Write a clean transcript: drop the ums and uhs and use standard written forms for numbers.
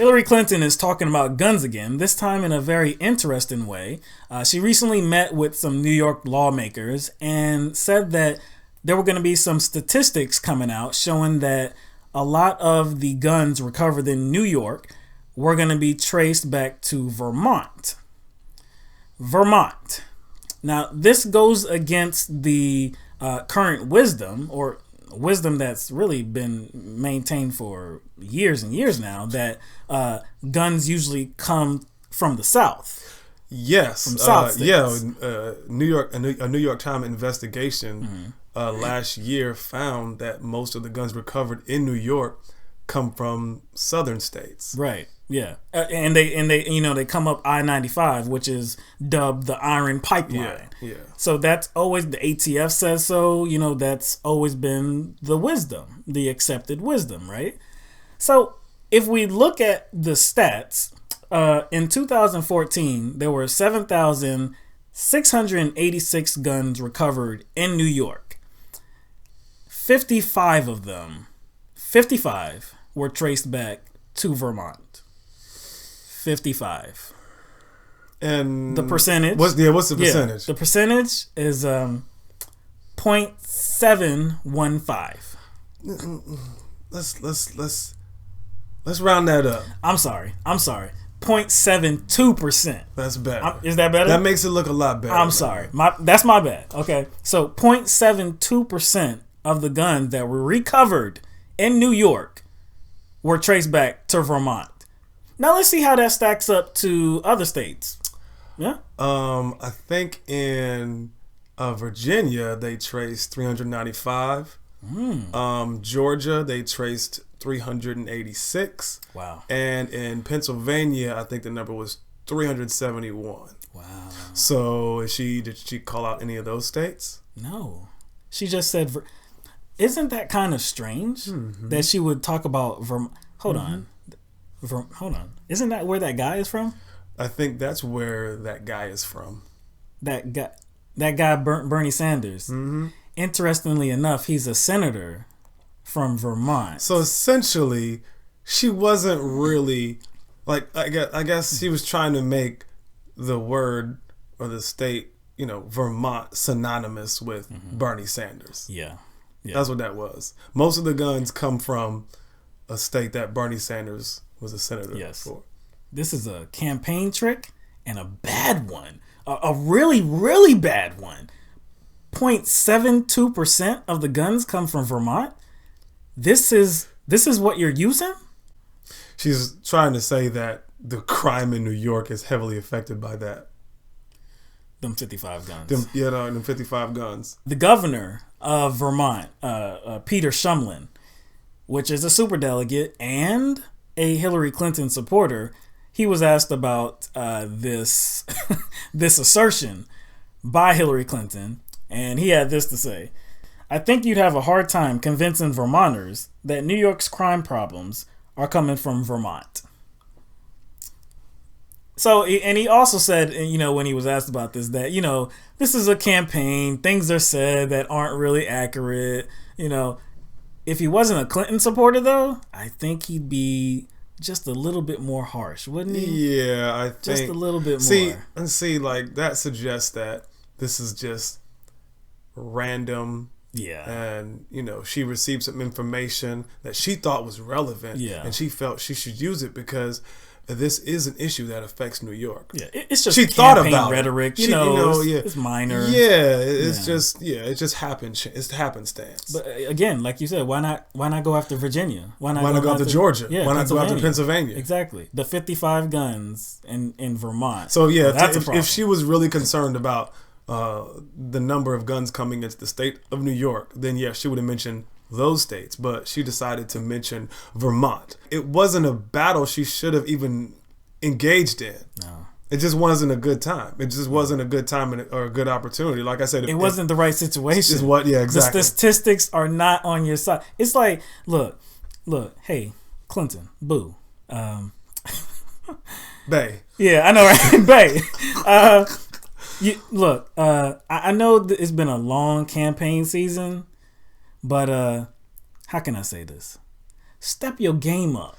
Hillary Clinton is talking about guns again, this time in a very interesting way. She recently met with some New York lawmakers and said that there were going to be some statistics coming out showing that a lot of the guns recovered in New York were going to be traced back to Vermont. Vermont. Now, this goes against the current wisdom, or wisdom that's really been maintained for years and years now, that guns usually come from the South. Yes, from South states. New York, a New York Times investigation last year found that most of the guns recovered in New York come from southern states. Right. Yeah, and they come up I-95, which is dubbed the Iron Pipeline. Yeah. So that's always, the ATF says so. That's always been the wisdom, the accepted wisdom, right? So if we look at the stats, in 2014 there were 7,686 guns recovered in New York. 55 of them, 55 were traced back to Vermont. 55. And the percentage? What's the percentage? The percentage is 0.715. Let's round that up. I'm sorry. 0.72%. That's better. Is that better? That makes it look a lot better. I'm sorry. That's my bad. Okay. So 0.72% of the guns that were recovered in New York were traced back to Vermont. Now let's see how that stacks up to other states. Yeah. I think in Virginia they traced 395. Georgia they traced 386. Wow. And in Pennsylvania, I think the number was 371. Wow. So did she call out any of those states? No. She just said, isn't that kind of strange that she would talk about Vermont? Hold on. Isn't that where that guy is from? I think that's where that guy is from. That guy Bernie Sanders. Interestingly enough, he's a senator from Vermont. So essentially, she wasn't really, like, I guess she was trying to make the word or the state, Vermont synonymous with Bernie Sanders. Yeah. That's what that was. Most of the guns come from a state that Bernie Sanders was a senator for. This is a campaign trick and a bad one. A really, really bad one. 0.72% of the guns come from Vermont. This is what you're using? She's trying to say that the crime in New York is heavily affected by that. Them 55 guns. Them 55 guns. The governor of Vermont, Peter Shumlin, which is a superdelegate and a Hillary Clinton supporter, he was asked about this assertion by Hillary Clinton, and he had this to say: "I think you'd have a hard time convincing Vermonters that New York's crime problems are coming from Vermont." So, and he also said, when he was asked about this, that, this is a campaign. Things are said that aren't really accurate. If he wasn't a Clinton supporter, though, I think he'd be just a little bit more harsh, wouldn't he? Yeah, I think. Just a little bit more. Like, that suggests that this is just random. Yeah. And, she received some information that she thought was relevant. Yeah. And she felt she should use it because this is an issue that affects New York. Yeah, it's just she thought about rhetoric. It's minor. Yeah, it's just happens. It's happenstance. But again, like you said, why not go after Virginia? Why not go after Georgia? Yeah, why not go after Pennsylvania? Exactly. The 55 guns in Vermont. So yeah, if she was really concerned about the number of guns coming into the state of New York, then yeah, she would have mentioned those states, but she decided to mention Vermont. It wasn't a battle she should have even engaged in. No. It just wasn't a good time. It just wasn't a good time or a good opportunity. Like I said, it wasn't the right situation. Exactly. The statistics are not on your side. It's like, look, hey, Clinton, boo. Bay. Yeah, I know, right? Bay. I know that it's been a long campaign season, but how can I say this? Step your game up.